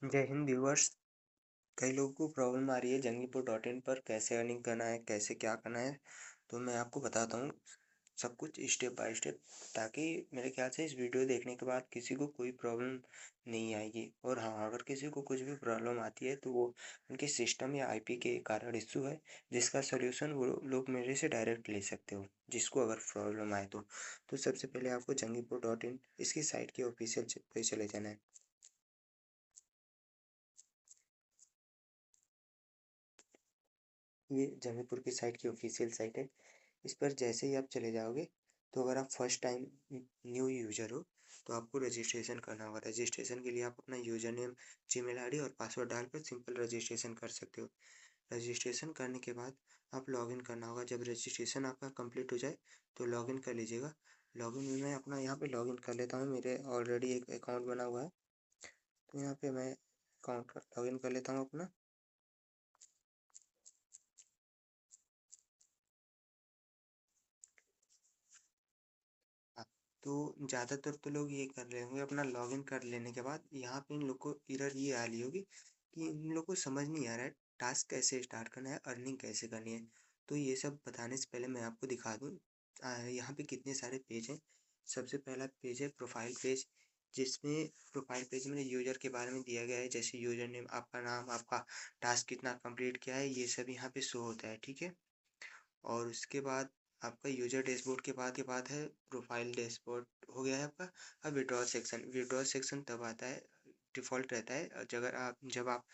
जय हिंद व्यूअर्स। कई लोगों को प्रॉब्लम आ रही है जंगीपुर डॉट इन पर कैसे अर्निंग करना है, कैसे क्या करना है। तो मैं आपको बताता हूँ सब कुछ स्टेप बाय स्टेप, ताकि मेरे ख्याल से इस वीडियो देखने के बाद किसी को कोई प्रॉब्लम नहीं आएगी। और हाँ, अगर किसी को कुछ भी प्रॉब्लम आती है तो वो उनके सिस्टम या आईपी के कारण इशू है, जिसका सोल्यूशन वो लोग मेरे से डायरेक्ट ले सकते हो, जिसको अगर प्रॉब्लम आए तो सबसे पहले आपको जंगीपुर डॉट इन इसकी साइट के ऑफिशियल पे चले जाना है। ये जंगीपुर की साइट की ऑफिशियल साइट है। इस पर जैसे ही आप चले जाओगे, तो अगर आप फर्स्ट टाइम न्यू यूजर हो तो आपको रजिस्ट्रेशन करना होगा। रजिस्ट्रेशन के लिए आप अपना यूजर नेम, जीमेल आईडी और पासवर्ड डालकर सिंपल रजिस्ट्रेशन कर सकते हो। रजिस्ट्रेशन करने के बाद आप लॉगिन करना होगा। जब रजिस्ट्रेशन आपका कंप्लीट हो जाए तो लॉगिन कर लीजिएगा। लॉगिन में मैं अपना यहाँ पे लॉगिन कर लेता हूँ, मेरे ऑलरेडी एक अकाउंट बना हुआ है, तो यहाँ पे मैं अकाउंट लॉगिन कर लेता हूँ अपना। हाँ, तो ज़्यादातर तो लोग ये कर रहे होंगे, अपना लॉगिन कर लेने के बाद यहाँ पे इन लोग को एरर ये आ रही होगी कि इन लोग को समझ नहीं आ रहा है टास्क कैसे स्टार्ट करना है, अर्निंग कैसे करनी है। तो ये सब बताने से पहले मैं आपको दिखा दूँ यहाँ पे कितने सारे पेज हैं। सबसे पहला पेज है प्रोफाइल पेज, जिसमें प्रोफाइल पेज में यूजर के बारे में दिया गया है, जैसे यूजर नेम, आपका नाम, आपका टास्क कितना कंप्लीट किया है, ये सब यहाँ पे शो होता है, ठीक है। और उसके बाद आपका यूजर डैशबोर्ड के बाद है प्रोफाइल डैशबोर्ड, हो गया है आपका। अब विड्रॉल सेक्शन, विड्रॉल सेक्शन तब आता है, डिफ़ॉल्ट रहता है जब आप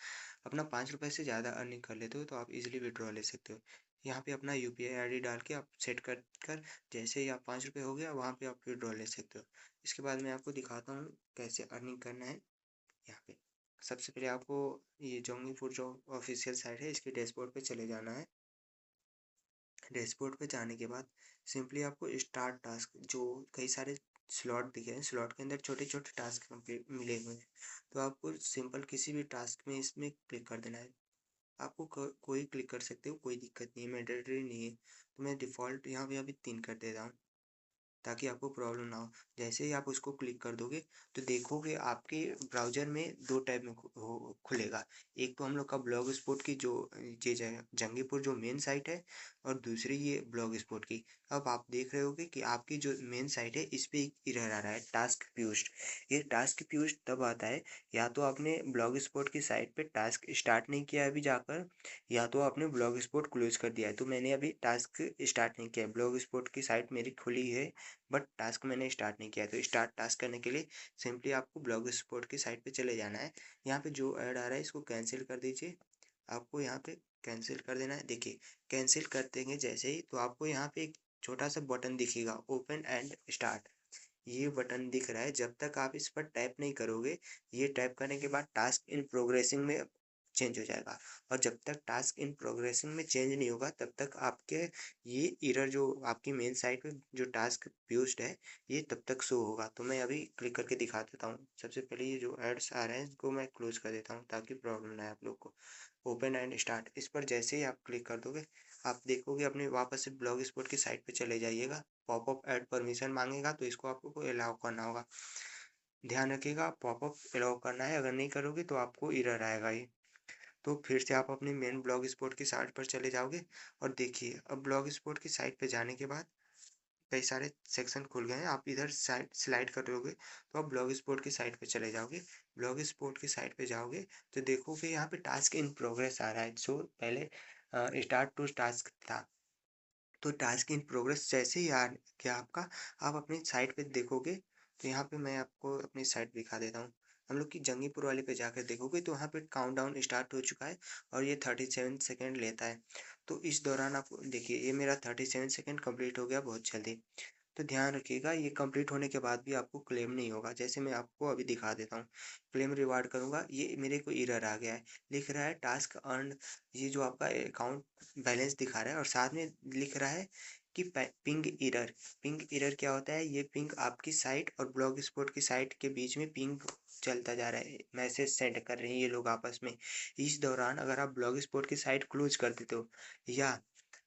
अपना 5 रुपये से ज़्यादा अर्निंग कर लेते हो तो आप इजीली विड्रॉ ले सकते हो। यहाँ पे अपना यूपीआई आईडी डाल के आप सेट कर जैसे ही आप 5 रुपये हो गया वहाँ पे आप विड्रॉ ले सकते हो। इसके बाद मैं आपको दिखाता हूँ कैसे अर्निंग करना है। यहाँ पे सबसे पहले आपको ये जोंगी फूड जो ऑफिशियल साइट है इसके डैशबोर्ड पे चले जाना है। डैशबोर्ड पे जाने के बाद सिंपली आपको स्टार्ट टास्क, जो कई सारे स्लॉट दिखे हैं, स्लॉट के अंदर छोटे छोटे टास्क कंप्लीट मिले हुए हैं, तो आपको सिंपल किसी भी टास्क में इसमें क्लिक कर देना है। आपको कोई क्लिक कर सकते हो, कोई दिक्कत नहीं है, मैंडेटरी नहीं है। तो मैं डिफ़ॉल्ट यहाँ पे अभी 3 कर देता हूँ, ताकि आपको प्रॉब्लम ना हो। जैसे ही आप उसको क्लिक कर दोगे तो देखोगे आपके ब्राउज़र में 2 टैब में खुलेगा। एक तो हम लोग का ब्लॉग स्पॉट की जो ये जंगीपुर जो मेन साइट है, और दूसरी ये ब्लॉग स्पॉट की। अब आप देख रहे होगे कि आपकी जो मेन साइट है इस पे एक एरर आ रहा है, टास्क फ्यूज्ड। ये टास्क फ्यूज्ड तब आता है, या तो आपने ब्लॉग स्पॉट की साइट पे टास्क स्टार्ट नहीं किया है अभी जाकर, या तो आपने ब्लॉग स्पॉट क्लोज कर दिया है। तो मैंने अभी टास्क स्टार्ट नहीं किया है, ब्लॉग स्पॉट की साइट मेरी खुली है बट टास्क मैंने स्टार्ट नहीं किया है। तो स्टार्ट टास्क करने के लिए सिंपली आपको ब्लॉग स्पॉट की साइट पे चले जाना है। यहाँ पे जो ऐड आ रहा है इसको कैंसिल कर दीजिए। आपको यहाँ पे कैंसिल कर देना है। देखिए, कैंसिल कर देंगे जैसे ही तो आपको यहाँ पे एक छोटा सा बटन दिखेगा, ओपन एंड स्टार्ट। ये बटन दिख रहा है, जब तक आप इस पर टैप नहीं करोगे, ये टैप करने के बाद टास्क इन प्रोग्रेसिंग में चेंज हो जाएगा। और जब तक टास्क इन प्रोग्रेसिंग में चेंज नहीं होगा तब तक आपके ये एरर जो आपकी मेन साइट पे जो टास्क फ्यूज्ड है, ये तब तक शो होगा। तो मैं अभी क्लिक करके दिखा देता हूँ। सबसे पहले ये जो एड्स आ रहे हैं इनको मैं क्लोज कर देता हूँ, ताकि प्रॉब्लम ना आए आप लोग को। ओपन एंड स्टार्ट, इस पर जैसे ही आप क्लिक कर दोगे, आप देखोगे अपने वापस से ब्लॉग स्पॉट की साइट पे चले जाइएगा। पॉपअप ऐड परमिशन मांगेगा तो इसको आपको अलाउ करना होगा। ध्यान रखिएगा, पॉपअप अलाउ करना है, अगर नहीं करोगे तो आपको एरर आएगा ये। तो फिर से आप अपने मेन ब्लॉग स्पॉट की साइट पर चले जाओगे, और देखिए अब ब्लॉग स्पॉट की साइट पे जाने के बाद कई सारे सेक्शन खुल गए हैं। आप इधर साइड स्लाइड करोगे तो आप ब्लॉग स्पॉट की साइट पे चले जाओगे। ब्लॉग स्पॉट की साइट पे जाओगे तो देखोगे यहाँ पे टास्क इन प्रोग्रेस आ रहा है, जो पहले स्टार्ट टू टास्क था। तो टास्क इन प्रोग्रेस जैसे ही आ गया आपका, आप अपनी साइट पे देखोगे, तो यहाँ पे मैं आपको अपनी साइट दिखा देता हूँ। हम लोग की जंगीपुर वाले पे जाकर देखोगे तो वहाँ पे काउंटडाउन स्टार्ट हो चुका है, और ये 37 सेकंड लेता है। तो इस दौरान आप देखिए, ये मेरा 37 सेकंड कंप्लीट हो गया बहुत जल्दी। तो ध्यान रखिएगा, ये कंप्लीट होने के बाद भी आपको क्लेम नहीं होगा। जैसे मैं आपको अभी दिखा देता हूँ, क्लेम रिवार्ड करूँगा, ये मेरे को एरर आ गया है, लिख रहा है टास्क अर्न। ये जो आपका अकाउंट बैलेंस दिखा रहा है, और साथ में लिख रहा है कि पिंग एरर। पिंग एरर क्या होता है? ये पिंग आपकी साइट और ब्लॉग स्पॉट की साइट के बीच में पिंग चलता जा रहा है, मैसेज सेंड कर रहे हैं ये लोग आपस में। इस दौरान अगर आप ब्लॉग स्पॉट की साइट क्लोज कर देते हो, या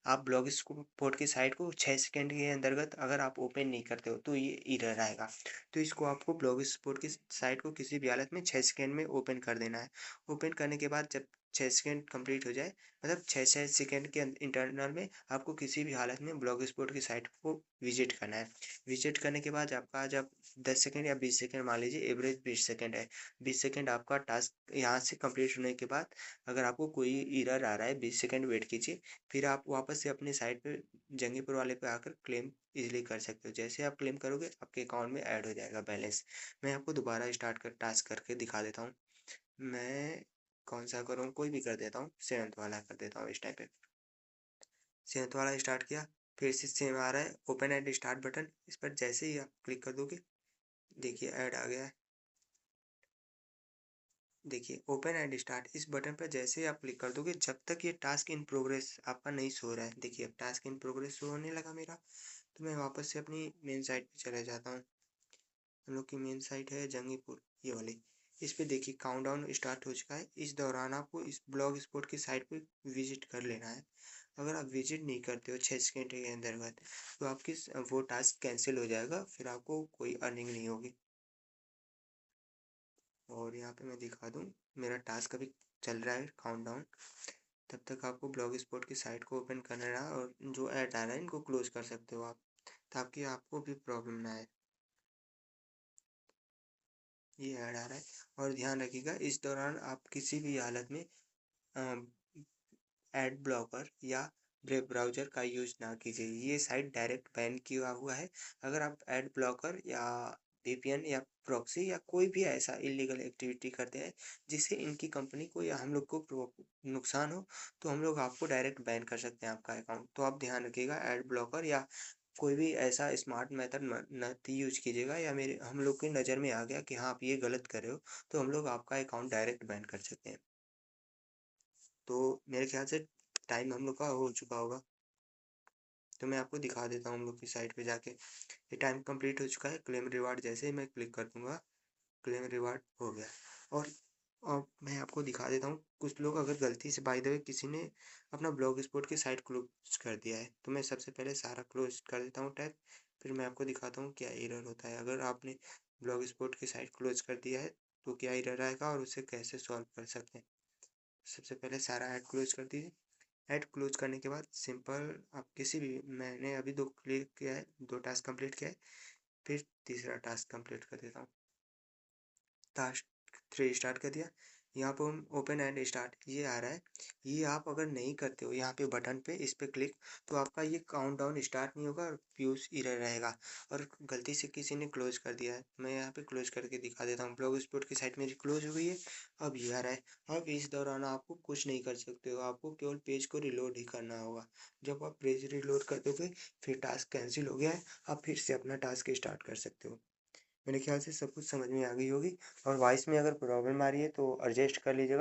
आप ब्लॉग स्पॉट की साइट को 6 सेकंड के अंतर्गत अगर आप ओपन नहीं करते हो तो ये एरर आएगा। तो इसको आपको ब्लॉग स्पॉट की साइट को किसी भी हालत में 6 सेकंड में ओपन कर देना है। ओपन करने के बाद जब 6 सेकंड कंप्लीट हो जाए, मतलब 6 सेकंड के इंटरवल में आपको किसी भी हालत में ब्लॉग स्पॉट की साइट को विजिट करना है। विजिट करने के बाद आपका जब 10 सेकंड या 20 सेकंड, मान लीजिए एवरेज 20 सेकंड है, 20 सेकंड आपका टास्क यहाँ से कंप्लीट होने के बाद अगर आपको कोई एरर आ रहा है 20 सेकंड वेट कीजिए, फिर आप वापस से अपनी साइट पे जंगीपुर वाले पे आकर क्लेम इजीली कर सकते हो। जैसे आप क्लेम करोगे आपके अकाउंट में ऐड हो जाएगा बैलेंस। मैं आपको दोबारा स्टार्ट कर टास्क करके दिखा देता हूँ। मैं कौन सा करूँ, कोई भी कर देता हूँ, 7th वाला कर देता हूँ इस टाइम पे। 7th वाला स्टार्ट किया, फिर से सेम आ रहा है ओपन एंड स्टार्ट बटन, इस पर जैसे ही आप क्लिक कर दोगे देखिए ऐड आ गया है। देखिए ओपन एंड स्टार्ट, इस बटन पर जैसे ही आप क्लिक कर दोगे, जब तक ये टास्क इन प्रोग्रेस आपका नहीं शो रहा है, देखिए अब टास्क इन प्रोग्रेस शो होने लगा मेरा। तो मैं वापस से अपनी मेन साइट पे चले जाता हूँ। हम लोग की मेन साइट है जंगीपुर, ये वाली। इस पे देखिए काउंटडाउन स्टार्ट हो चुका है। इस दौरान आपको इस ब्लॉग स्पॉट की साइट पे विजिट कर लेना है। अगर आप विजिट नहीं करते हो 6 सेकंड के अंतर्गत, तो आपकी वो टास्क कैंसिल हो जाएगा, फिर आपको कोई अर्निंग नहीं होगी। और यहाँ पे मैं दिखा दूँ, मेरा टास्क अभी चल रहा है काउंटडाउन। तब तक आपको ब्लॉग स्पॉट की साइट को ओपन करना है और जो ऐड आ रहा है इनको क्लोज कर सकते हो आप, ताकि आपको भी प्रॉब्लम ना आए। ये ऐड आ रहा है, और ध्यान रखिएगा इस दौरान आप किसी भी हालत में एड ब्लॉकर या ब्रेव ब्राउज़र का यूज़ ना कीजिए। ये साइट डायरेक्ट बैन किया हुआ है। अगर आप एड ब्लॉकर या वीपीएन या प्रॉक्सी या कोई भी ऐसा इल्लीगल एक्टिविटी करते हैं जिससे इनकी कंपनी को या हम लोग को नुकसान हो, तो हम लोग आपको डायरेक्ट बैन कर सकते हैं आपका अकाउंट। तो आप ध्यान रखिएगा, एड ब्लॉकर या कोई भी ऐसा स्मार्ट मेथड मत यूज कीजिएगा, या मेरे हम लोग की नज़र में आ गया कि हाँ आप ये गलत कर रहे हो, तो हम लोग आपका अकाउंट डायरेक्ट बैन कर सकते हैं। तो मेरे ख्याल से टाइम हम लोग का हो चुका होगा, तो मैं आपको दिखा देता हूँ हम लोग की साइट पे जाके। ये टाइम कंप्लीट हो चुका है। क्लेम रिवार्ड जैसे ही मैं क्लिक कर दूंगा, क्लेम रिवार्ड हो गया। और और मैं आपको दिखा देता हूँ, कुछ लोग अगर गलती से बाय द वे किसी ने अपना ब्लॉग स्पॉट की साइट क्लोज कर दिया है, तो मैं सबसे पहले सारा क्लोज कर देता हूँ टैब, फिर मैं आपको दिखाता हूँ क्या एरर होता है। अगर आपने ब्लॉग स्पॉट की साइट क्लोज कर दिया है तो क्या एरर आएगा और उसे कैसे सॉल्व कर सकते हैं। सबसे पहले सारा ऐड क्लोज कर दीजिए। ऐड क्लोज करने के बाद सिंपल आप किसी भी, मैंने अभी 2 क्लिक किया है, 2 टास्क कंप्लीट किया है, फिर तीसरा टास्क कंप्लीट कर देता हूँ। टास्क 3 स्टार्ट कर दिया। यहाँ पर हम ओपन एंड स्टार्ट ये आ रहा है, ये आप अगर नहीं करते हो यहाँ पे बटन पे, इस पे क्लिक, तो आपका ये काउंटडाउन स्टार्ट नहीं होगा और फ्यूज एरर रहेगा। और गलती से किसी ने क्लोज कर दिया है, मैं यहाँ पे क्लोज करके दिखा देता हूँ। ब्लॉग स्पॉट की साइट मेरी क्लोज हो गई है। अब ये आ रहा है। अब इस दौरान आपको कुछ नहीं कर सकते हो, आपको केवल पेज को रिलोड ही करना होगा। जब आप पेज रिलोड कर दोगे फिर टास्क कैंसिल हो गया है, आप फिर से अपना टास्क स्टार्ट कर सकते हो। मेरे ख्याल से सब कुछ समझ में आ गई होगी, और वॉइस में अगर प्रॉब्लम आ रही है तो एडजस्ट कर लीजिएगा।